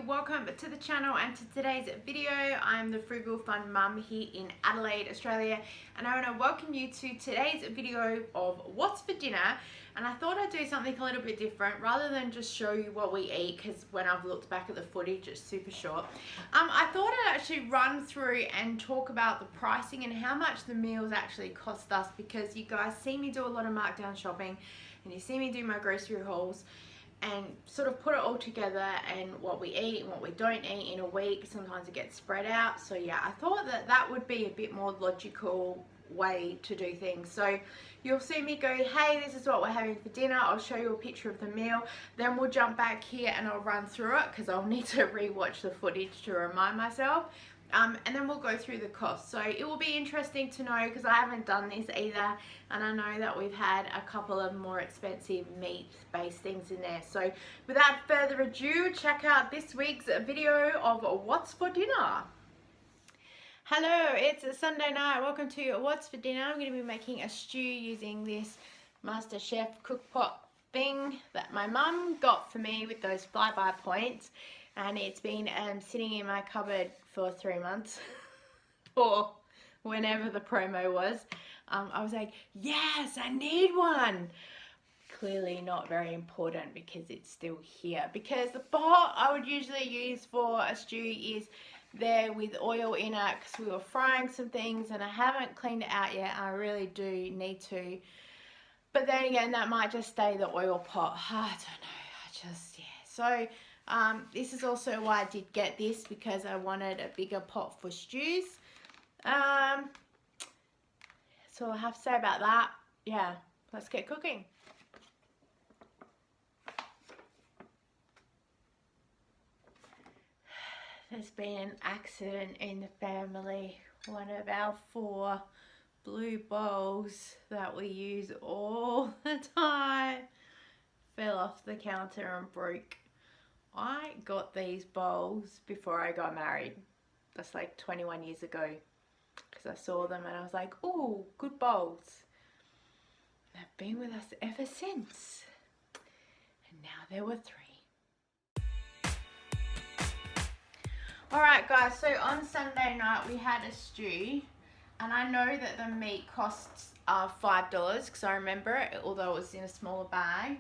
welcome to the channel and to today's video. I'm the Frugal Fun Mum here in Adelaide, Australia, and I want to welcome you to today's video of what's for dinner. And I thought I'd do something a little bit different rather than just show you what we eat, because when I've looked back at the footage it's super short. I thought I'd actually run through and talk about the pricing and how much the meals actually cost us, because you guys see me do a lot of markdown shopping and you see me do my grocery hauls and sort of put it all together and what we eat and what we don't eat in a week. Sometimes it gets spread out. So yeah, I thought that that would be a bit more logical way to do things. So you'll see me go, hey, this is what we're having for dinner. I'll show you a picture of the meal. Then we'll jump back here and I'll run through it because I'll need to re-watch the footage to remind myself. And then we'll go through the costs. So it will be interesting to know, because I haven't done this either, and I know that we've had a couple of more expensive meat-based things in there. So without further ado, check out this week's video of what's for dinner. Hello, it's a Sunday night. Welcome to what's for dinner. I'm going to be making a stew using this MasterChef cookpot thing that my mum got for me with those flyby points. And it's been sitting in my cupboard for 3 months or whenever the promo was. I was like, yes, I need one. Clearly not very important because it's still here, because the pot I would usually use for a stew is there with oil in it, because we were frying some things and I haven't cleaned it out yet. I really do need to, but then again, that might just stay the oil pot. I don't know, so this is also why I did get this, because I wanted a bigger pot for stews. So I'll have to say about that. Yeah, let's get cooking. There's been an accident in the family. One of our 4 blue bowls that we use all the time fell off the counter and broke. I got these bowls before I got married. That's like 21 years ago, because I saw them and I was like, oh, good bowls. They've been with us ever since. And now there were 3. Alright guys, so on Sunday night we had a stew, and I know that the meat costs $5 because I remember it, although it was in a smaller bag.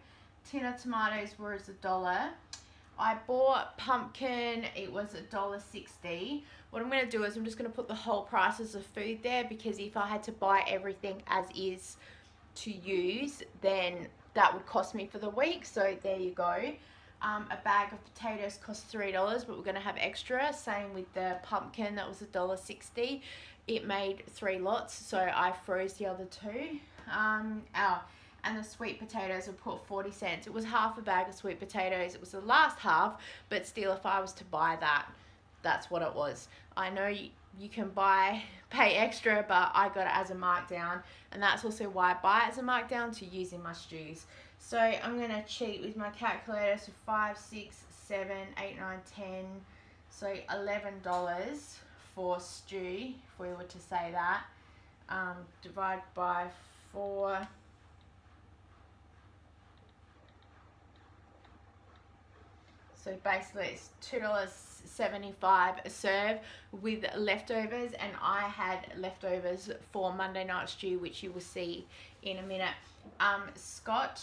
Tin of tomatoes were $1. I bought pumpkin, it was $1.60. What I'm going to do is I'm just going to put the whole prices of food there, because if I had to buy everything as is to use, then that would cost me for the week. So there you go. A bag of potatoes cost $3, but we're going to have extra. Same with the pumpkin, that was $1.60. It made 3 lots, so I froze the other 2. And the sweet potatoes would put 40 cents. It was half a bag of sweet potatoes. It was the last half, but still, if I was to buy that, that's what it was. I know you can pay extra, but I got it as a markdown, and that's also why I buy it as a markdown to use in my stews. So I'm going to cheat with my calculator. So 5, 6, 7, 8, 9, 10. So $11 for stew, if we were to say that. Divide by 4. So basically it's $2.75 a serve with leftovers, and I had leftovers for Monday night stew, which you will see in a minute. Scott,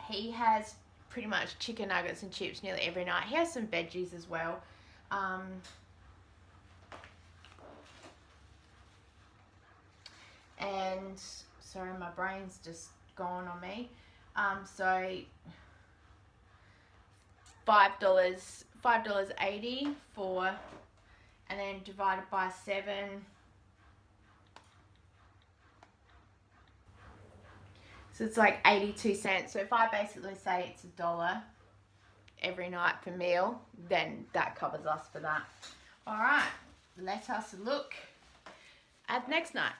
he has pretty much chicken nuggets and chips nearly every night. He has some veggies as well. And sorry, my brain's just gone on me. So $5.80 for, and then divided by 7. So it's like 82 cents. So if I basically say it's $1 every night per meal, then that covers us for that. All right, let us look at next night.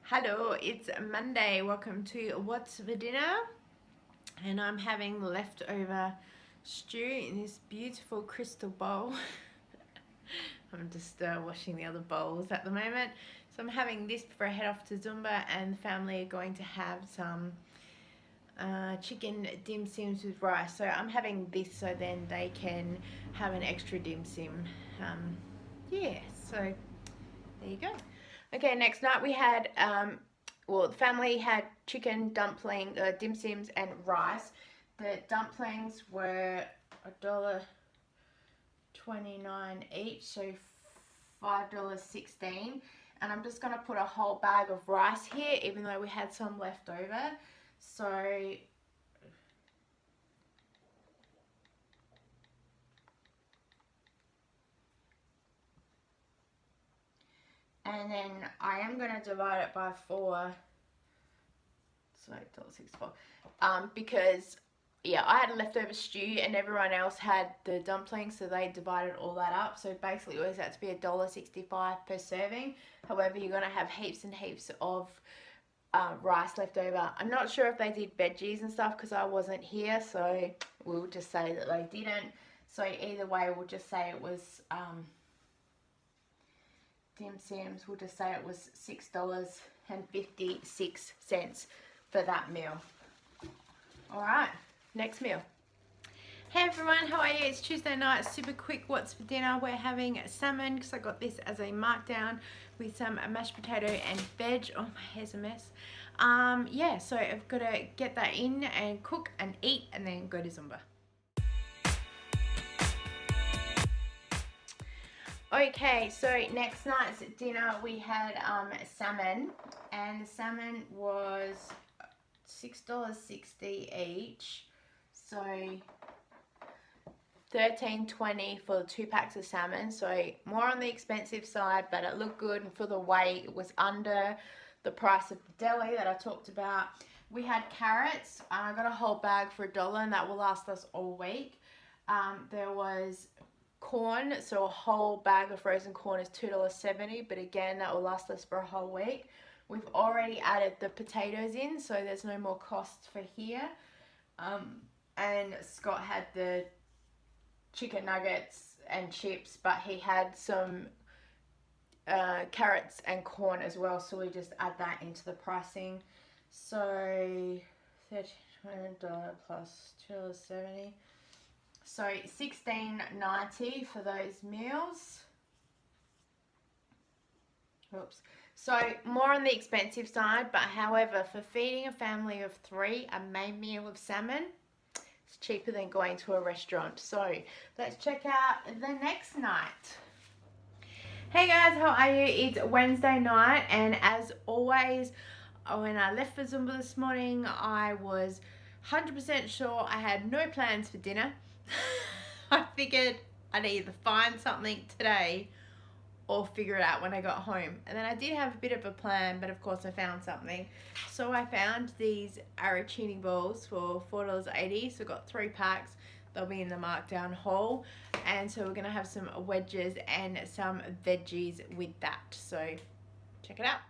Hello, it's Monday. Welcome to what's for dinner, and I'm having leftover stew in this beautiful crystal bowl. I'm just washing the other bowls at the moment. So I'm having this before I head off to Zumba, and the family are going to have some chicken dim sims with rice. So I'm having this so then they can have an extra dim sim. Yeah, so there you go. Okay, next night we had, well, the family had chicken, dumpling, dim sims and rice. The dumplings were $1.29 each, so $5.16. And I'm just going to put a whole bag of rice here, even though we had some left over. So and then I am going to divide it by 4. So $1.64. Because yeah, I had a leftover stew and everyone else had the dumplings, so they divided all that up. So basically it works out to be $1.65 per serving. However, you're gonna have heaps and heaps of rice left over. I'm not sure if they did veggies and stuff because I wasn't here, so we'll just say that they didn't. So either way, we'll just say it was dim sims. We'll just say it was $6.56 for that meal. All right. Next meal. Hey everyone, how are you? It's Tuesday night, super quick what's for dinner. We're having salmon because I got this as a markdown with some mashed potato and veg. Oh, my hair's a mess. Yeah, so I've got to get that in and cook and eat and then go to Zumba. Okay, so next night's dinner we had salmon, and the salmon was $6.60 each. So $13.20 for the 2 packs of salmon. So more on the expensive side, but it looked good, and for the weight it was under the price of the deli that I talked about. We had carrots. I got a whole bag for $1 and that will last us all week. There was corn, so a whole bag of frozen corn is $2.70, but again that will last us for a whole week. We've already added the potatoes in, so there's no more cost for here. And Scott had the chicken nuggets and chips, but he had some carrots and corn as well, so we just add that into the pricing. So $13 plus $2.70, so $16.90 for those meals. Oops. So more on the expensive side, but however, for feeding a family of 3, a main meal of salmon, it's cheaper than going to a restaurant. So let's check out the next night. Hey guys, how are you? It's Wednesday night, and as always, when I left for Zumba this morning, I was 100% sure I had no plans for dinner. I figured I'd either find something today or figure it out when I got home. And then I did have a bit of a plan, but of course I found something. So I found these arancini balls for $4.80. So I got 3 packs. They'll be in the markdown haul. And so we're gonna have some wedges and some veggies with that. So check it out.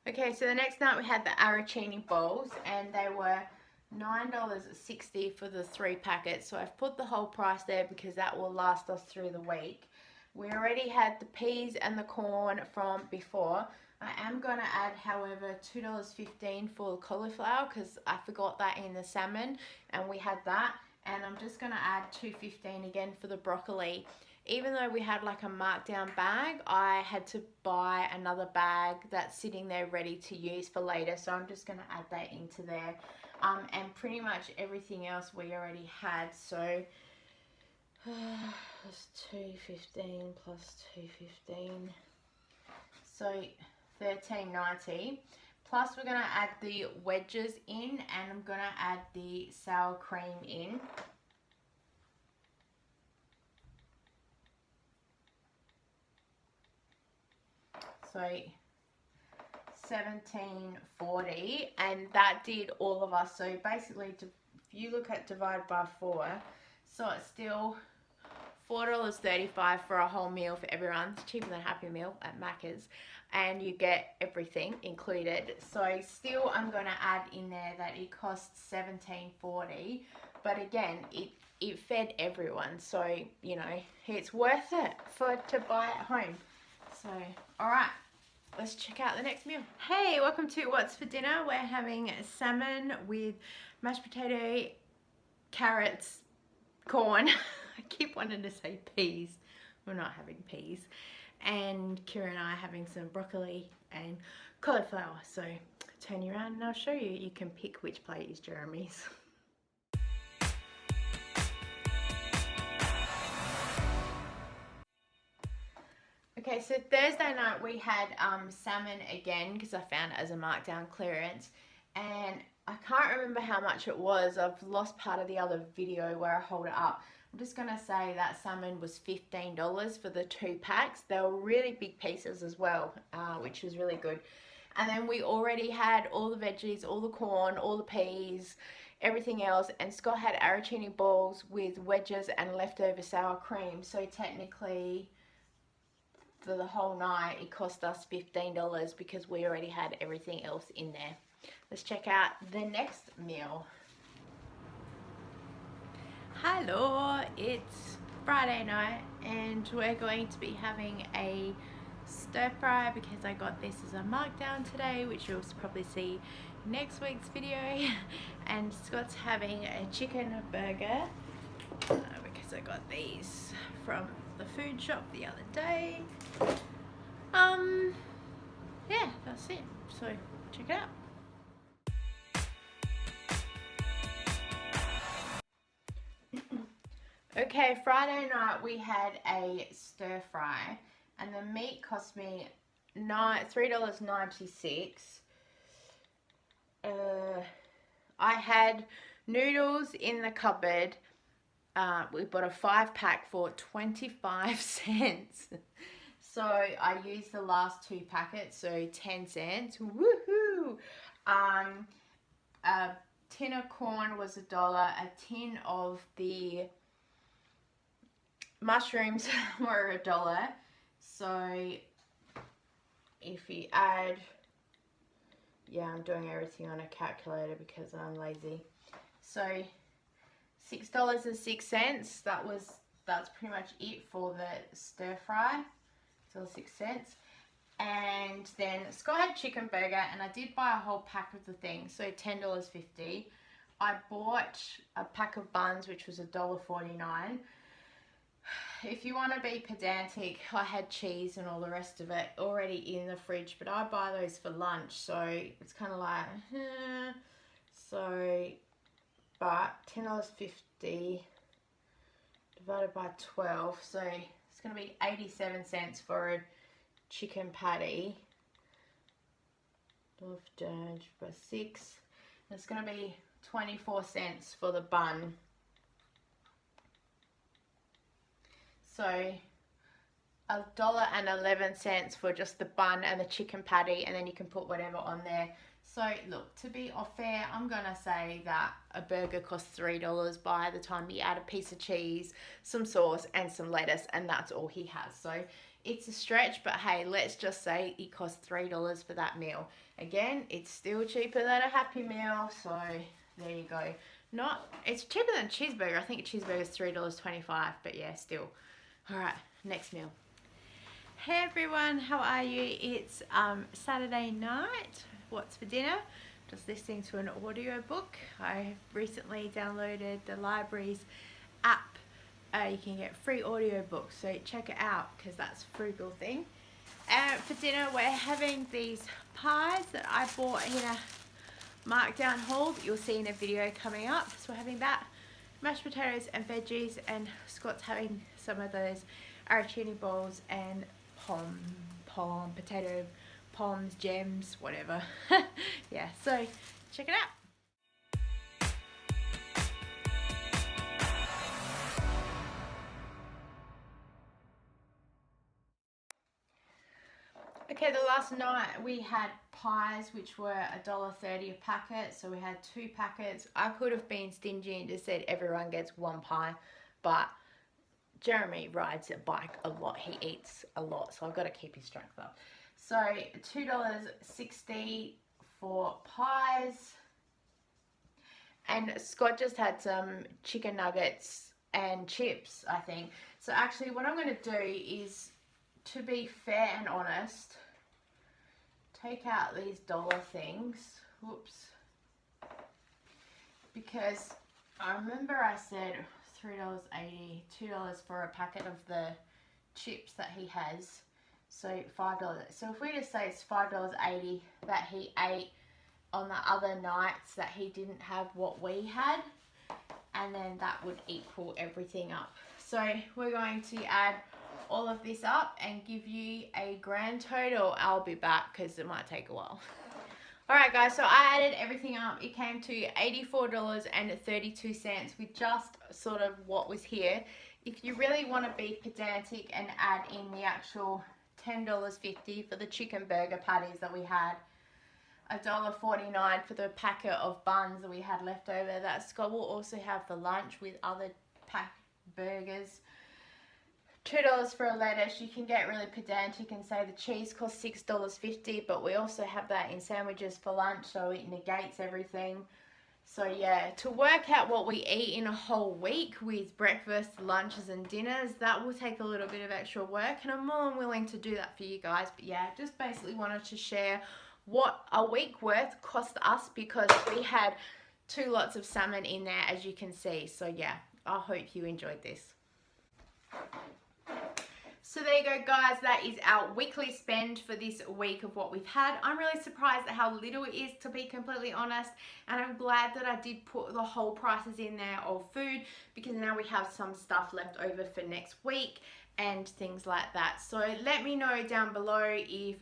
Okay, so the next night we had the arancini balls, and they were $9.60 for the 3 packets. So I've put the whole price there because that will last us through the week. We already had the peas and the corn from before. I am going to add, however, $2.15 for the cauliflower because I forgot that in the salmon, and we had that. And I'm just going to add $2.15 again for the broccoli. Even though we had like a markdown bag, I had to buy another bag that's sitting there ready to use for later. So I'm just going to add that into there. And pretty much everything else we already had. So that's $2.15 plus $2.15. So $13.90. Plus we're going to add the wedges in, and I'm going to add the sour cream in. So $17.40, and that did all of us. So basically, if you look at divide by 4, so it's still $4.35 for a whole meal for everyone. It's cheaper than Happy Meal at Macca's, and you get everything included. So still, I'm going to add in there that it costs $17.40, but again, it fed everyone. So you know, it's worth it to buy at home. So, alright, let's check out the next meal. Hey, welcome to What's for Dinner. We're having salmon with mashed potato, carrots, corn. I keep wanting to say peas. We're not having peas. And Kira and I are having some broccoli and cauliflower. So turn you around and I'll show you. You can pick which plate is Jeremy's. Okay, so Thursday night we had salmon again because I found it as a markdown clearance, and I can't remember how much it was. I've lost part of the other video where I hold it up. I'm just going to say that salmon was $15 for the 2 packs. They were really big pieces as well, which was really good. And then we already had all the veggies, all the corn, all the peas, everything else. And Scott had arancini balls with wedges and leftover sour cream. So technically, for the whole night, it cost us $15 because we already had everything else in there. Let's check out the next meal. Hello, it's Friday night and we're going to be having a stir fry because I got this as a markdown today, which you'll probably see next week's video. And Scott's having a chicken burger because I got these from the food shop the other day. Yeah, that's it. So check it out. Okay, Friday night we had a stir fry and the meat cost me $3.96. I had noodles in the cupboard. We bought a 5-pack for 25 cents. So I used the last 2 packets, so 10 cents. Woohoo! A tin of corn was $1. A tin of the mushrooms were $1. So if you add, yeah, I'm doing everything on a calculator because I'm lazy. So $6.06. That's pretty much it for the stir fry. So 6 cents. And then Scott had chicken burger, and I did buy a whole pack of the thing, so $10.50. I bought a pack of buns, which was $1.49. If you want to be pedantic, I had cheese and all the rest of it already in the fridge, but I buy those for lunch, so it's kind of like, so, but $10.50 divided by 12, so it's going to be 87 cents for a chicken patty. Divided by 6, it's going to be 24 cents for the bun. So $1.11 for just the bun and the chicken patty, and then you can put whatever on there. So look, to be fair, I'm gonna say that a burger costs $3 by the time you add a piece of cheese, some sauce and some lettuce, and that's all he has. So it's a stretch, but hey, let's just say it costs $3 for that meal. Again, it's still cheaper than a Happy Meal, so there you go. It's cheaper than a cheeseburger. I think a cheeseburger is $3.25, but yeah, still. All right, next meal. Hey everyone, how are you? It's Saturday night. What's for dinner? Just listening to an audio book. I recently downloaded the library's app. You can get free audio books, so check it out because that's a frugal thing. For dinner, we're having these pies that I bought in a markdown haul that you'll see in a video coming up. So we're having that, mashed potatoes and veggies, and Scott's having some of those arancini balls and potato poms, gems, whatever. Yeah, so check it out. Okay, the last night we had pies, which were $1.30 a packet, so we had 2 packets. I could have been stingy and just said everyone gets 1 pie, but Jeremy rides a bike a lot. He eats a lot, so I've got to keep his strength up. So $2.60 for pies. And Scott just had some chicken nuggets and chips, I think. So actually what I'm going to do is to be fair and honest, take out these dollar things. Whoops. Because I remember I said $3.80, $2 for a packet of the chips that he has. So $5. So if we just say it's $5.80 that he ate on the other nights that he didn't have what we had, and then that would equal everything up. So we're going to add all of this up and give you a grand total. I'll be back because it might take a while. Alright guys, so I added everything up. It came to $84.32 with just sort of what was here. If you really want to be pedantic and add in the actual $10.50 for the chicken burger patties that we had, $1.49 for the packet of buns that we had left over that Scott will also have for lunch with other packed burgers, $2 for a lettuce. You can get really pedantic and say the cheese costs $6.50, but we also have that in sandwiches for lunch, so it negates everything. So yeah, to work out what we eat in a whole week with breakfast, lunches and dinners, that will take a little bit of extra work, and I'm more than willing to do that for you guys. But yeah, just basically wanted to share what a week worth cost us, because we had 2 lots of salmon in there, as you can see. So yeah, I hope you enjoyed this. So there you go guys, that is our weekly spend for this week of what we've had. I'm really surprised at how little it is, to be completely honest, and I'm glad that I did put the whole prices in there of food, because now we have some stuff left over for next week and things like that. So let me know down below if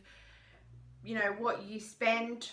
you know what you spend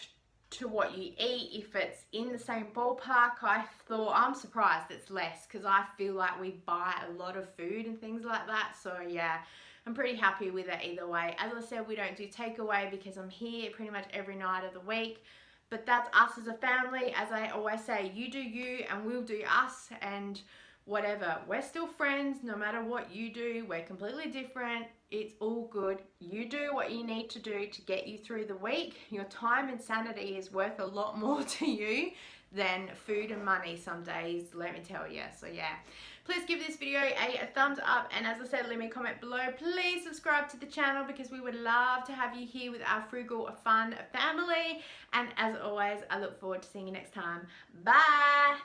to what you eat, if it's in the same ballpark. I'm surprised it's less, because I feel like we buy a lot of food and things like that. So yeah, I'm pretty happy with it either way. As I said, we don't do takeaway because I'm here pretty much every night of the week, but that's us as a family. As I always say, you do you and we'll do us, and whatever, we're still friends no matter what you do. We're completely different. It's all good. You do what you need to do to get you through the week. Your time and sanity is worth a lot more to you than food and money some days, let me tell you. So yeah, please give this video a thumbs up, and as I said, leave me a comment below. Please subscribe to the channel, because we would love to have you here with our frugal fun family. And as always, I look forward to seeing you next time. Bye.